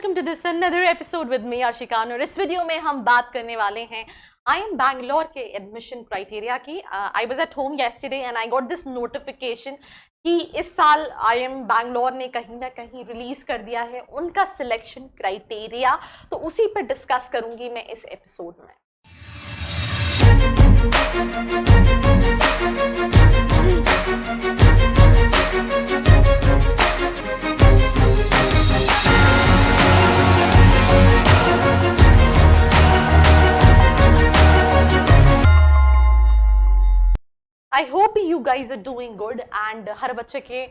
Welcome to this another episode with me Ashika. और इस video में हम बात करने वाले हैं IIM बैंगलोर के एडमिशन क्राइटेरिया की। I was at home yesterday and I got this notification कि इस साल IIM बैंगलोर ने कहीं ना कहीं रिलीज कर दिया है उनका सिलेक्शन क्राइटेरिया। तो उसी पर डिस्कस करूंगी मैं इस एपिसोड में। I hope you guys are doing good and हर बच्चे के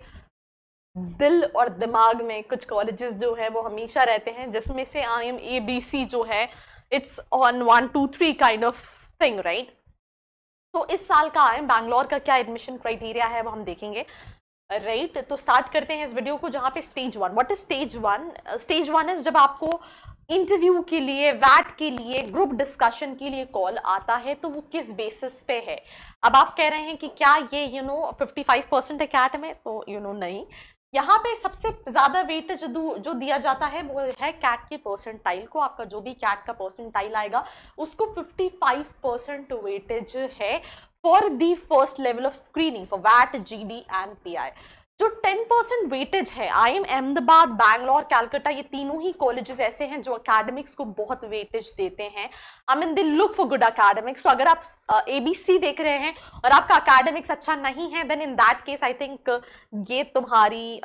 दिल और दिमाग में कुछ कॉलेजेस जो है वो हमेशा रहते हैं, जिसमें से IIM ABC जो है it's on 1 2 3 kind of thing, right. तो इस साल का IIM बैंगलोर का क्या एडमिशन क्राइटेरिया है वो हम देखेंगे, राइट। तो स्टार्ट करते हैं इस वीडियो को जहाँ पे stage 1। What is stage 1? Stage 1 is जब आपको इंटरव्यू के लिए, वैट के लिए, ग्रुप डिस्कशन के लिए कॉल आता है तो वो किस बेसिस पे है। अब आप कह रहे हैं कि क्या ये 55% है कैट में, तो नहीं। यहाँ पे सबसे ज्यादा वेटेज जो दिया जाता है वो है कैट के परसेंटाइल को। आपका जो भी कैट का परसेंटाइल आएगा उसको 55% वेटेज है for the first level of screening for वैट, GD एंड PI। जो 10% वेटेज है, IIM अहमदाबाद, बैंगलोर, कलकत्ता, ये तीनों ही कॉलेजेस ऐसे हैं जो एकेडमिक्स को बहुत वेटेज देते हैं। I mean they look for good academics. तो अगर आप ABC देख रहे हैं और आपका एकेडमिक्स अच्छा नहीं है, then in that case I think ये तुम्हारी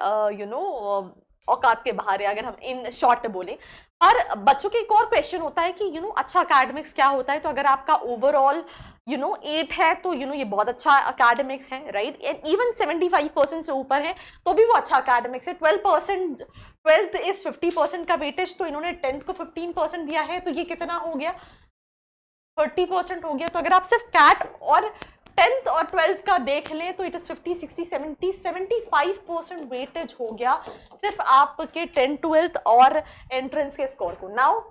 औकात के बाहर है, अगर हम इन शॉर्ट बोले। और बच्चों के एक और क्वेश्चन होता है कि अच्छा एकेडमिक्स क्या होता है। तो अगर आपका ओवरऑल 8 है तो ये बहुत अच्छा एकेडमिक्स है, राइट। एंड इवन 75% से ऊपर है तो भी वो अच्छा एकेडमिक्स है। 12% इज 50% का वेटेज, तो इन्होंने 10th को 15% दिया है, तो ये कितना हो गया? 30% हो गया। तो अगर आप सिर्फ कैट और 10th और 12th का देख लें तो इट इज 50, 60, 70, 75% वेटेज हो गया सिर्फ आपके 10th, 12th और एंट्रेंस के स्कोर को। नाउ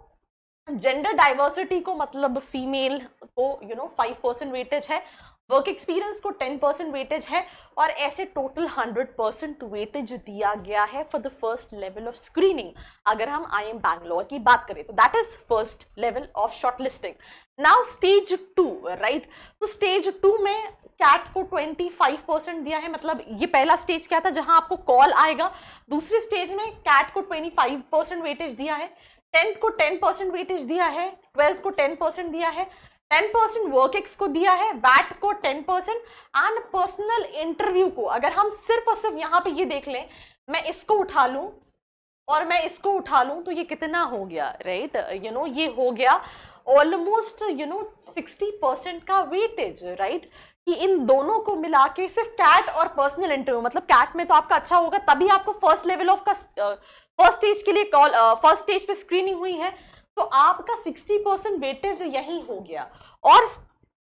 जेंडर डाइवर्सिटी को, मतलब फीमेल को 5% वेटेज है, वर्क एक्सपीरियंस को 10% वेटेज है, और ऐसे टोटल 100% वेटेज दिया गया है for the first level of screening. अगर हम IIM बैंगलोर की बात करें तो that is first level of shortlisting. Now stage 2, right. तो स्टेज 2 में कैट को 25% दिया है, मतलब ये पहला स्टेज क्या था जहां आपको कॉल आएगा। दूसरे स्टेज में कैट को 25% वेटेज दिया है, 10th को 10% वेटेज दिया है, 12th को 10% दिया है, 10% वर्क एक्स को दिया है, वैट को 10% एंड पर्सनल इंटरव्यू को अगर हम सिर्फ और सिर्फ यहाँ पे ये देख लें, मैं इसको उठा लूं और मैं इसको उठा लूं तो ये कितना हो गया, राइट। ये हो गया ऑलमोस्ट 60% का वेटेज, राइट। कि इन दोनों को मिला के सिर्फ कैट और पर्सनल इंटरव्यू, मतलब कैट में तो आपका अच्छा होगा तभी आपको फर्स्ट लेवल ऑफ का फर्स्ट स्टेज के लिए कॉल, फर्स्ट स्टेज पे स्क्रीनिंग हुई है, तो आपका 60% वेटेज यही हो गया। और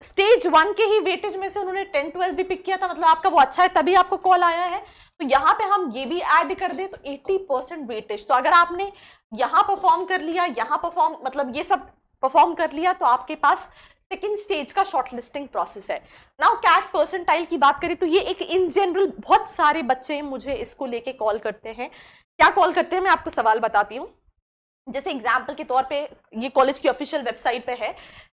स्टेज 1 के ही वेटेज में से उन्होंने 10, 12 भी पिक किया था, मतलब आपका वो अच्छा है तभी आपको कॉल आया है। तो यहाँ पे हम ये भी ऐड कर दे तो 80% वेटेज। तो अगर आपने यहाँ परफॉर्म कर लिया, यहाँ परफॉर्म, मतलब ये सब परफॉर्म कर लिया, तो आपके पास सेकेंड स्टेज का शॉर्टलिस्टिंग प्रोसेस है। नाउ कैट परसेंटाइल की बात करें तो ये एक इन जनरल बहुत सारे बच्चे मुझे इसको लेके कॉल करते हैं। क्या कॉल करते हैं मैं आपको सवाल बताती हूँ। जैसे एग्जाम्पल के तौर पे ये कॉलेज की ऑफिशियल वेबसाइट पे है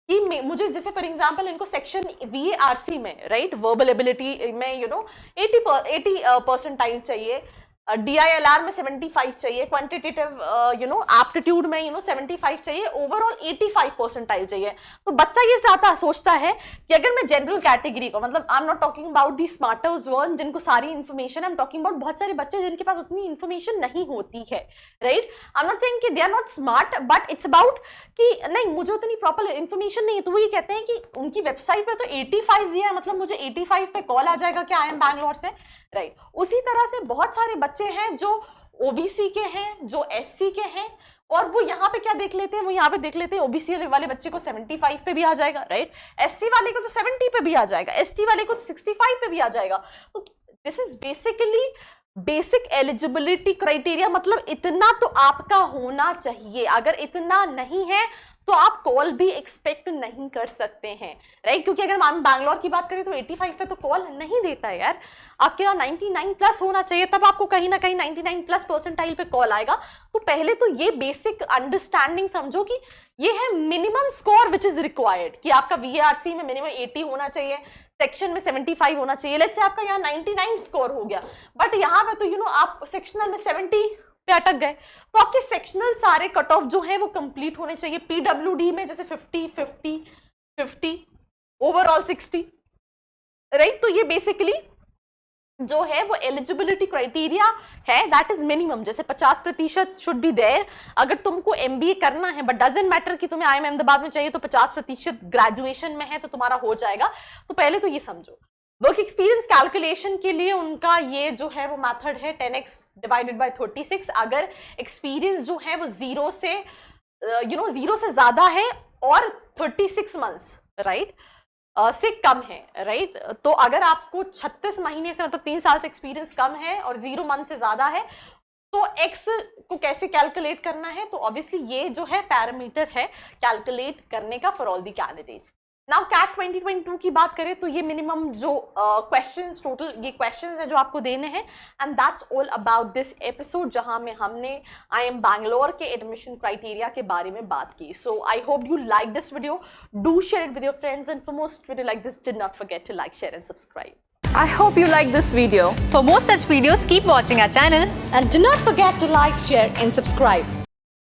कि मुझे जैसे फॉर एग्जाम्पल इनको सेक्शन VARC में, राइट, वर्बल एबिलिटी में 80 परसेंटाइल चाहिए, DILR में 75 चाहिए, क्वांटिटेटिव एप्टीट्यूड में 75 चाहिए, ओवरऑल 85 परसेंटाइल चाहिए। तो बच्चा ये सोचता है कि अगर मैं जनरल कैटेगरी को, मतलब I am not talking about the smarters one जिनको सारी information, I am talking about बहुत सारे बच्चे जिनके पास उतनी इन्फॉर्मेशन नहीं होती है, right. I am not saying कि they are not smart, but it's about कि नहीं मुझे उतनी प्रॉपर इन्फॉर्मेशन नहीं है, तो वो ये कहते हैं कि उनकी वेबसाइट पे तो 85 दिया है, मतलब मुझे 85 पे कॉल आ जाएगा क्या IIM बैंगलोर से, राइट। उसी तरह से बहुत सारे बच्चे हैं जो OBC के हैं, जो SC के हैं, और वो यहाँ पे क्या देख लेते हैं, वो यहाँ पे देख लेते हैं OBC वाले बच्चे को 75 पे भी आ जाएगा, राइट। SC वाले को तो 70 पे भी आ जाएगा, ST वाले को तो 65 पे भी आ जाएगा। तो this is basically basic eligibility criteria, मतलब इतना तो आपका होना चाहिए। अगर इतना नहीं है तो आप कॉल भी एक्सपेक्ट नहीं कर सकते हैं, राइट? क्योंकि अगर हम बैंगलोर की बात करें तो 85 पे तो कॉल नहीं देता है यार, आपके यहाँ 99 प्लस होना चाहिए, तब आपको कहीं ना कहीं 99 प्लस परसेंटाइल पे कॉल आएगा। तो पहले तो ये बेसिक अंडरस्टैंडिंग समझो कि ये है minimum score which is required, कि आपका VARC में मिनिमम 80 होना चाहिए, सेक्शन में 75 होना चाहिए। लेट्स से आपका यहाँ 99 स्कोर हो गया, बट यहाँ पे तो आप सेक्शनल में 70 पे अटक गए, तो आपके सेक्शनल सारे कट ऑफ जो है वो कंप्लीट होने चाहिए। PWD में जैसे 50 50 50, ओवरऑल 60, राइट? तो ये बेसिकली जो है वो एलिजिबिलिटी क्राइटेरिया है, दैट इज मिनिमम। जैसे 50% शुड बी देयर अगर तुमको MBA करना है, बट डजंट मैटर कि तुम्हें IIM अहमदाबाद में चाहिए, तो 50% ग्रेजुएशन में है तो तुम्हारा हो जाएगा। तो पहले तो ये समझो। वर्क एक्सपीरियंस कैलकुलेशन के लिए उनका ये जो है वो मेथड है 10x डिवाइडेड बाय 36। अगर एक्सपीरियंस जो है वो 0 से 0 से ज्यादा है और 36 मंथ्स, राइट, से कम है, राइट? तो अगर आपको 36 महीने से मतलब 3 साल से एक्सपीरियंस कम है और 0 मंथ से ज्यादा है, तो x को कैसे कैलकुलेट करना है? तो ऑब्वियसली ये जो है पैरामीटर है कैलकुलेट करने का for all the candidates. Now CAT 2022 की बात करें तो ये मिनिमम जो क्वेश्चंस, टोटल ये क्वेश्चंस है जो आपको देने हैं, and that's all about this episode, जहां में हमने IIM बैंगलोर के एडमिशन क्राइटेरिया के बारे में बात की। So I hope you like this video, do share it with your friends, and for most video like this did not forget to like, share and subscribe. I hope you like this video. For more such videos, keep watching our channel. And do not forget to like, share and subscribe.